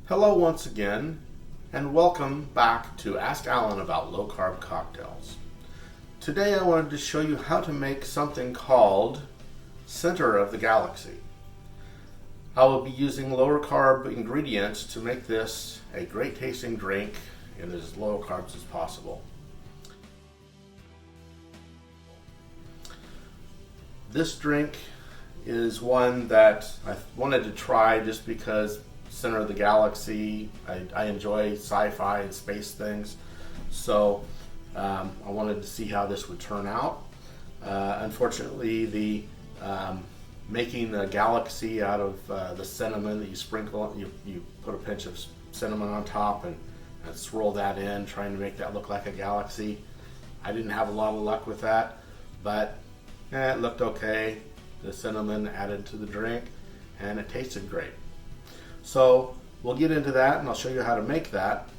Hello once again, and welcome back to Ask Alan About Low Carb Cocktails. Today I wanted to show you how to make something called Center of the Galaxy. I will be using lower carb ingredients to make this a great tasting drink and as low carbs as possible. This drink is one that I wanted to try just because Center of the Galaxy, I enjoy sci-fi and space things, so I wanted to see how this would turn out. Unfortunately, the making a galaxy out of the cinnamon that you sprinkle, you put a pinch of cinnamon on top and swirl that in, trying to make that look like a galaxy. I didn't have a lot of luck with that, but it looked okay. The cinnamon added to the drink, and it tasted great. So we'll get into that, and I'll show you how to make that.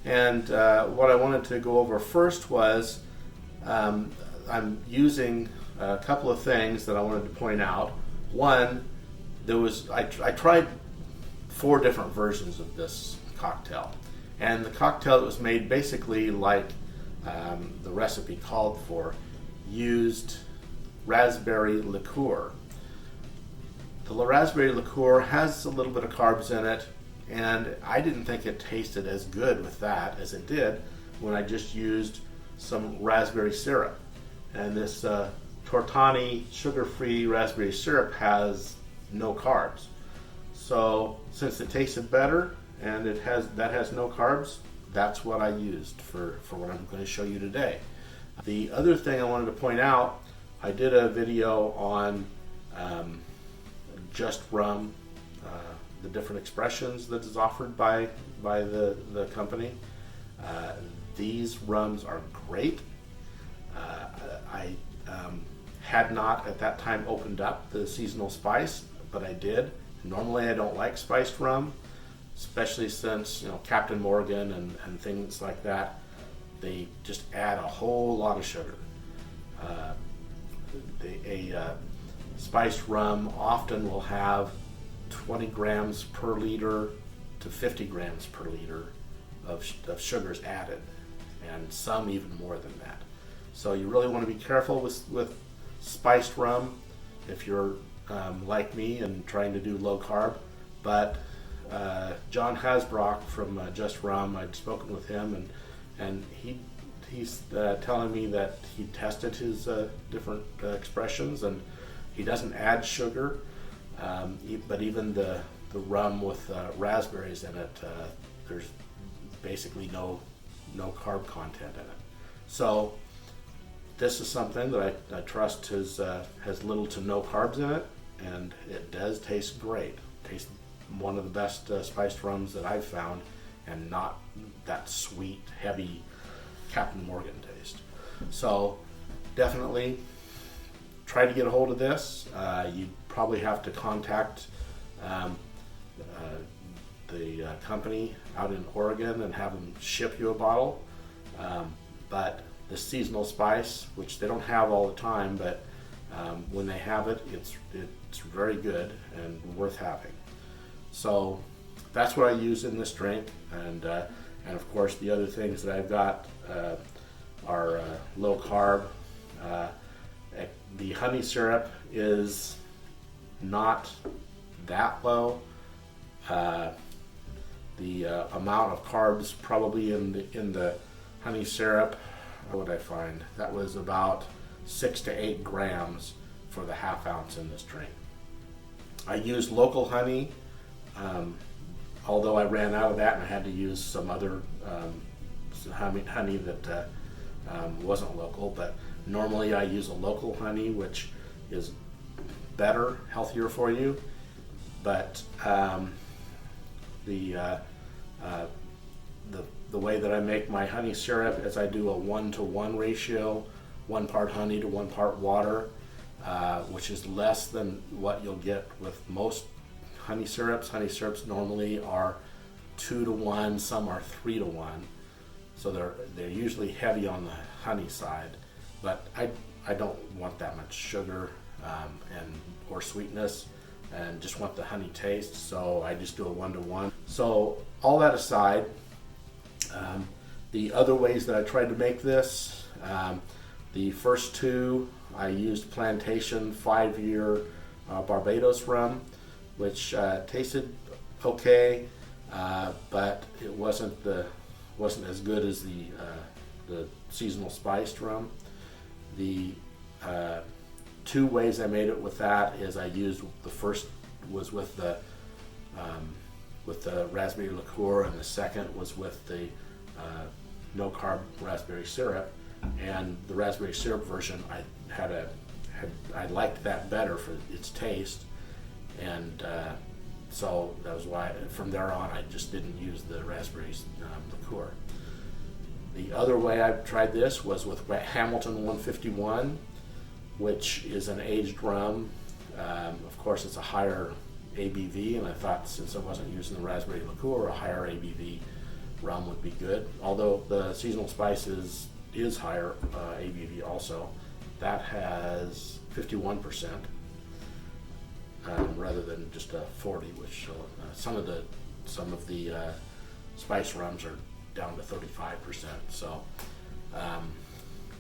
And what I wanted to go over first was I'm using a couple of things that I wanted to point out. One, I tried 4 different versions of this cocktail, and the cocktail that was made basically like the recipe called for used raspberry liqueur. The raspberry liqueur has a little bit of carbs in it, and I didn't think it tasted as good with that as it did when I just used some raspberry syrup. And this Tortani sugar-free raspberry syrup has no carbs. So since it tasted better and that has no carbs, that's what I used for what I'm going to show you today. The other thing I wanted to point out, I did a video on Just Rum, the different expressions that is offered by the company. These rums are great. I had not at that time opened up the seasonal spice, but I did. Normally I don't like spiced rum, especially since Captain Morgan and things like that, they just add a whole lot of sugar. Spiced rum often will have 20 grams per liter to 50 grams per liter of sugars added, and some even more than that. So you really want to be careful with spiced rum if you're like me and trying to do low carb. But John HasBrouk from Just Rum, I'd spoken with him, and he's telling me that he tested his different expressions, and he doesn't add sugar, but even the rum with raspberries in it, there's basically no carb content in it. So this is something that I trust has little to no carbs in it, and it does taste great. Tastes one of the best spiced rums that I've found, and not that sweet, heavy Captain Morgan taste. So definitely try to get a hold of this. You probably have to contact the company out in Oregon and have them ship you a bottle. But the seasonal spice, which they don't have all the time, but when they have it, it's very good and worth having. So that's what I use in this drink, and of course the other things that I've got are low carb. The honey syrup is not that low. The amount of carbs probably in the honey syrup, what would I find? That was about 6 to 8 grams for the half ounce in this drink. I used local honey, although I ran out of that and I had to use some other honey that wasn't local, but normally I use a local honey, which is better, healthier for you. But the way that I make my honey syrup is I do a 1-to-1 ratio, 1 part honey to 1 part water, which is less than what you'll get with most honey syrups. Honey syrups normally are 2-to-1, some are 3-to-1. So they're usually heavy on the honey side, but I don't want that much sugar or sweetness. and just want the honey taste, so I just do a 1-to-1. So all that aside, the other ways that I tried to make this, the first two I used Plantation 5-year Barbados rum, which tasted okay, but it wasn't as good as the seasonal spiced rum. The two ways I made it with that is I used, the first was with the Raspberry Liqueur, and the second was with the No Carb Raspberry Syrup. And the Raspberry Syrup version, I liked that better for its taste, and so that was why from there on I just didn't use the Raspberry Liqueur. The other way I tried this was with Hamilton 151, which is an aged rum. Of course, it's a higher ABV, and I thought since I wasn't using the Raspberry Liqueur, a higher ABV rum would be good. Although the seasonal spices is higher ABV also. That has 51%. Rather than just a 40, which some of the spice rums are down to 35%.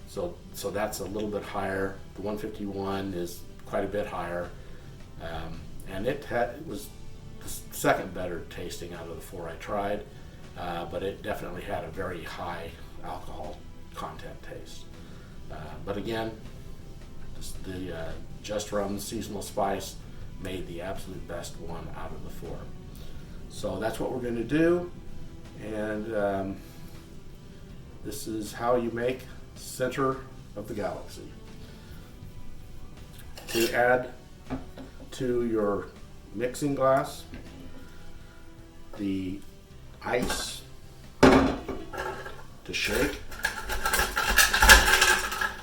So that's a little bit higher. The 151 is quite a bit higher, and it was the second better tasting out of the four I tried, but it definitely had a very high alcohol content taste. But again, the Just Rum Seasonal Spiced made the absolute best one out of the four. So that's what we're going to do, and this is how you make Center of the Galaxy. To add to your mixing glass the ice to shake,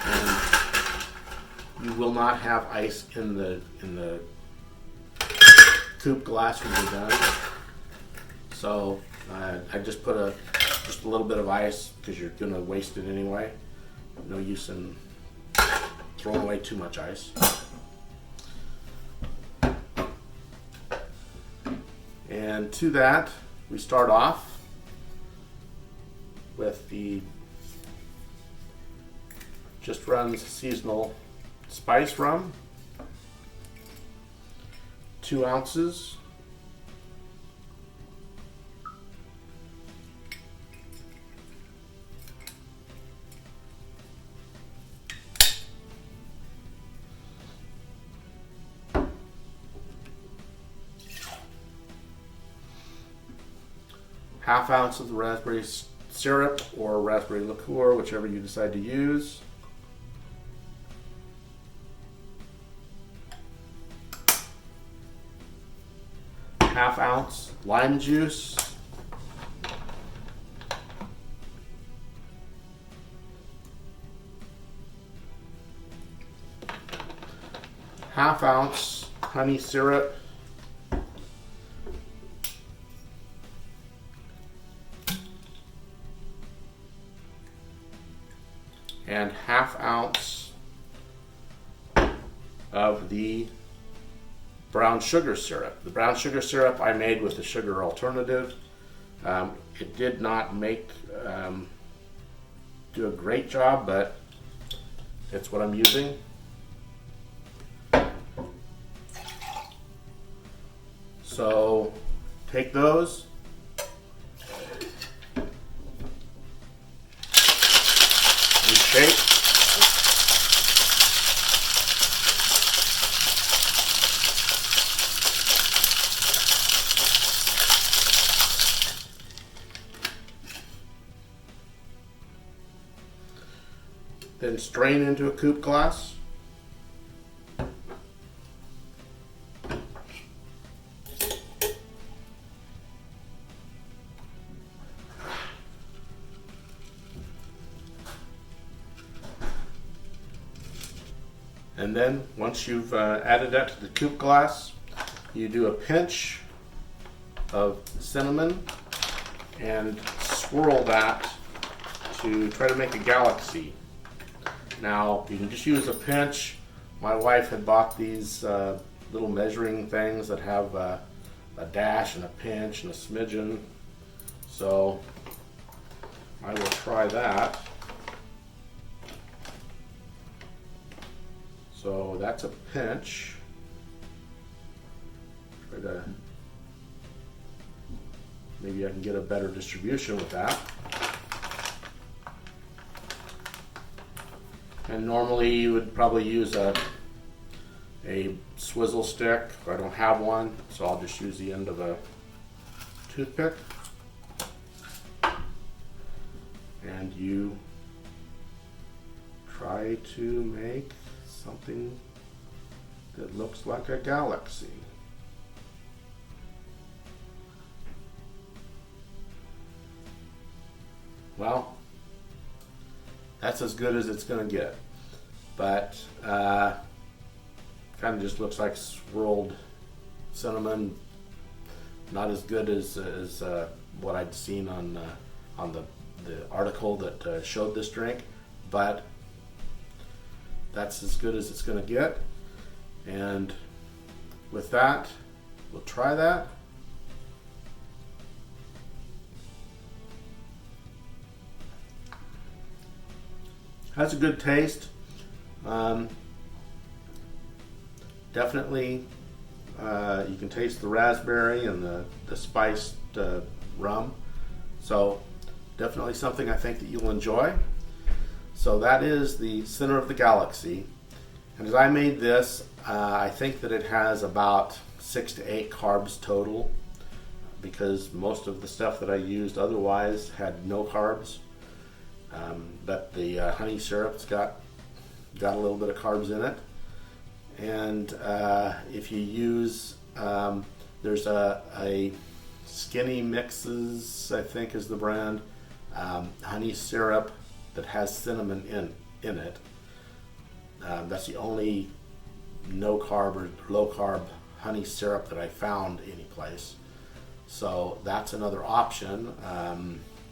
and you will not have ice in the coupe glass when you're done. So I just put just a little bit of ice because you're going to waste it anyway. No use in throwing away too much ice. And to that, we start off with the Just Rum's Seasonal Spiced Rum. 2 ounces. Half ounce of the raspberry syrup or raspberry liqueur, whichever you decide to use. Half ounce lime juice. Half ounce honey syrup. And half ounce of the brown sugar syrup. The brown sugar syrup I made with the sugar alternative. It did not do a great job, but it's what I'm using. So take those, and shake. Then strain into a coupe glass. And then once you've added that to the coupe glass, you do a pinch of cinnamon and swirl that to try to make a galaxy. Now you can just use a pinch. My wife had bought these little measuring things that have a dash and a pinch and a smidgen. So I will try that. So that's a pinch. Try to, maybe I can get a better distribution with that. And normally you would probably use a swizzle stick. I don't have one, so I'll just use the end of a toothpick. And you try to make something that looks like a galaxy. Well, that's as good as it's going to get, but kind of just looks like swirled cinnamon. Not as good as what I'd seen on the article that showed this drink, but that's as good as it's going to get. And with that, we'll try that. Has a good taste. Definitely, you can taste the raspberry and the spiced rum. So definitely something I think that you'll enjoy. So that is the Center of the Galaxy. And as I made this, I think that it has about 6 to 8 carbs total, because most of the stuff that I used otherwise had no carbs. But the honey syrup's got a little bit of carbs in it. And if you use, there's a Skinny Mixes, I think is the brand, honey syrup that has cinnamon in it. That's the only no carb or low carb honey syrup that I found anyplace. So that's another option.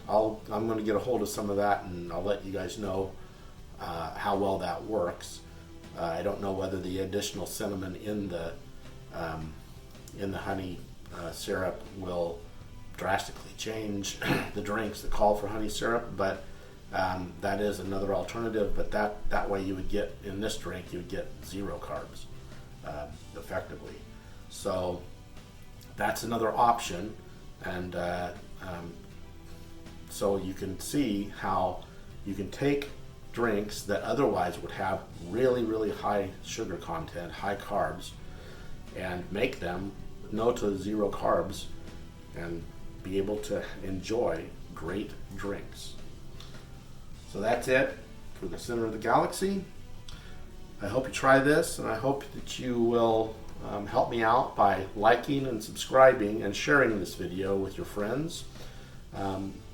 I'm going to get a hold of some of that, and I'll let you guys know how well that works. I don't know whether the additional cinnamon in the honey syrup will drastically change the drinks that call for honey syrup, but that is another alternative. But that way you would get, in this drink, you would get 0 carbs effectively. So that's another option. And so you can see how you can take drinks that otherwise would have really, really high sugar content, high carbs, and make them no to 0 carbs and be able to enjoy great drinks. So that's it for the Center of the Galaxy. I hope you try this, and I hope that you will help me out by liking and subscribing and sharing this video with your friends.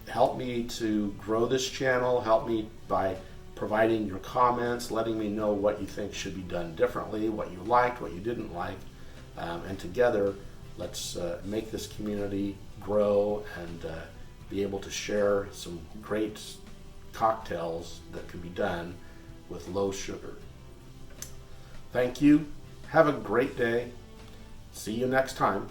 Help me to grow this channel. Help me by providing your comments, letting me know what you think should be done differently, what you liked, what you didn't like, and together let's make this community grow and be able to share some great cocktails that can be done with low sugar. Thank you. Have a great day. See you next time.